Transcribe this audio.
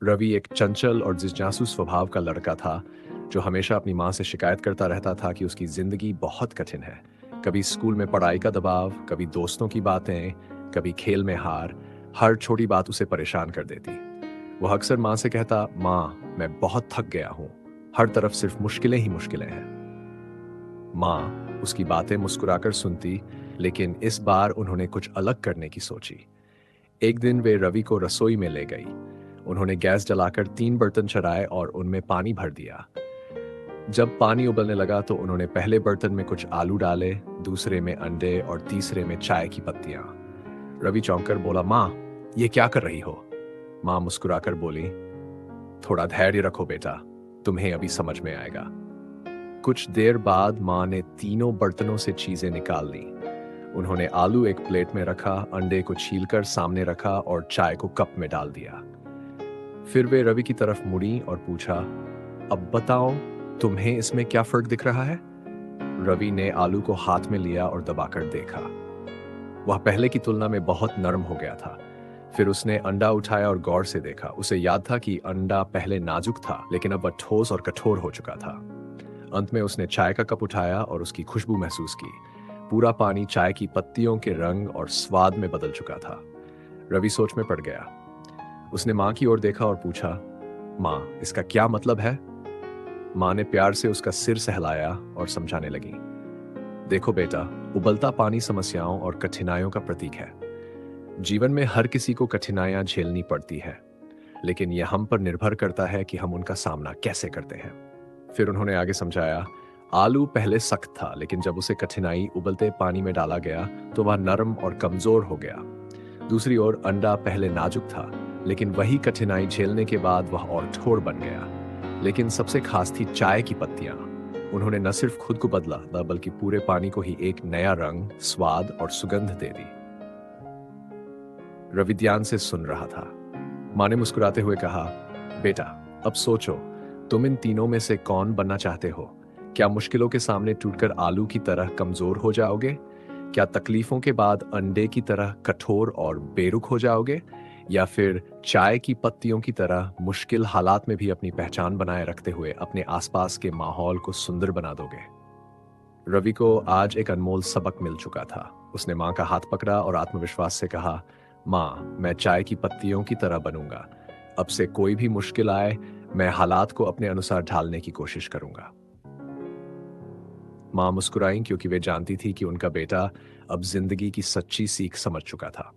रवि एक चंचल और जिज्ञासु स्वभाव का लड़का था, जो हमेशा अपनी माँ से शिकायत करता रहता था कि उसकी जिंदगी बहुत कठिन है। कभी स्कूल में पढ़ाई का दबाव, कभी दोस्तों की बातें, कभी खेल में हार। हर छोटी बात उसे परेशान कर देती। वह अक्सर माँ से कहता, माँ, मैं बहुत थक गया हूँ। हर तरफ सिर्फ मुश्किलें ही मुश्किलें हैं। माँ उसकी बातें मुस्कुराकर सुनती, लेकिन इस बार उन्होंने कुछ अलग करने की सोची। एक दिन वे रवि को रसोई में ले गई। उन्होंने गैस जलाकर 3 बर्तन चढ़ाए और उनमें पानी भर दिया। जब पानी उबलने लगा तो उन्होंने पहले बर्तन में कुछ आलू डाले, दूसरे में अंडे और तीसरे में चाय की पत्तियां। रवि चौंक कर बोला, माँ, ये क्या कर रही हो? माँ मुस्कुराकर बोली, थोड़ा धैर्य रखो बेटा, तुम्हें अभी समझ में आएगा। कुछ देर बाद माँ ने तीनों बर्तनों से चीजें निकाल ली। उन्होंने आलू एक प्लेट में रखा, अंडे को छीलकर सामने रखा और चाय को कप में डाल दिया। फिर वे रवि की तरफ मुड़ी और पूछा, अब बताओ, तुम्हें इसमें क्या फर्क दिख रहा है? रवि ने आलू को हाथ में लिया और दबाकर देखा। वह पहले की तुलना में बहुत नरम हो गया था। फिर उसने अंडा उठाया और गौर से देखा। उसे याद था कि अंडा पहले नाजुक था, लेकिन अब वह ठोस और कठोर हो चुका था। अंत में उसने चाय का कप उठाया और उसकी खुशबू महसूस की। पूरा पानी चाय की पत्तियों के रंग और स्वाद में बदल चुका था। रवि सोच में पड़ गया। उसने माँ की ओर देखा और पूछा, माँ, इसका क्या मतलब है? माँ ने प्यार से उसका सिर सहलाया और समझाने लगी, देखो बेटा, उबलता पानी समस्याओं और कठिनाइयों का प्रतीक है। जीवन में हर किसी को कठिनाइयां झेलनी पड़ती है, लेकिन यह हम पर निर्भर करता है कि हम उनका सामना कैसे करते हैं। फिर उन्होंने आगे समझाया, आलू पहले सख्त था, लेकिन जब उसे कठिनाई उबलते पानी में डाला गया तो वह नरम और कमजोर हो गया। दूसरी ओर अंडा पहले नाजुक था, लेकिन वही कठिनाई झेलने के बाद वह और ठोर बन गया। लेकिन सबसे खास थी चाय की पत्तियां। उन्होंने न सिर्फ खुद को बदला, बल्कि पूरे पानी को ही एक नया रंग, स्वाद और सुगंध दे दी। रवि ध्यान से सुन रहा था। माँ ने मुस्कुराते हुए कहा, बेटा, अब सोचो, तुम इन तीनों में से कौन बनना चाहते हो? क्या मुश्किलों के सामने टूटकर आलू की तरह कमजोर हो जाओगे? क्या तकलीफों के बाद अंडे की तरह कठोर और बेरुख हो जाओगे? या फिर चाय की पत्तियों की तरह मुश्किल हालात में भी अपनी पहचान बनाए रखते हुए अपने आसपास के माहौल को सुंदर बना दोगे? रवि को आज एक अनमोल सबक मिल चुका था। उसने माँ का हाथ पकड़ा और आत्मविश्वास से कहा, माँ, मैं चाय की पत्तियों की तरह बनूंगा। अब से कोई भी मुश्किल आए, मैं हालात को अपने अनुसार ढालने की कोशिश करूंगा। माँ मुस्कुराई, क्योंकि वे जानती थी कि उनका बेटा अब जिंदगी की सच्ची सीख समझ चुका था।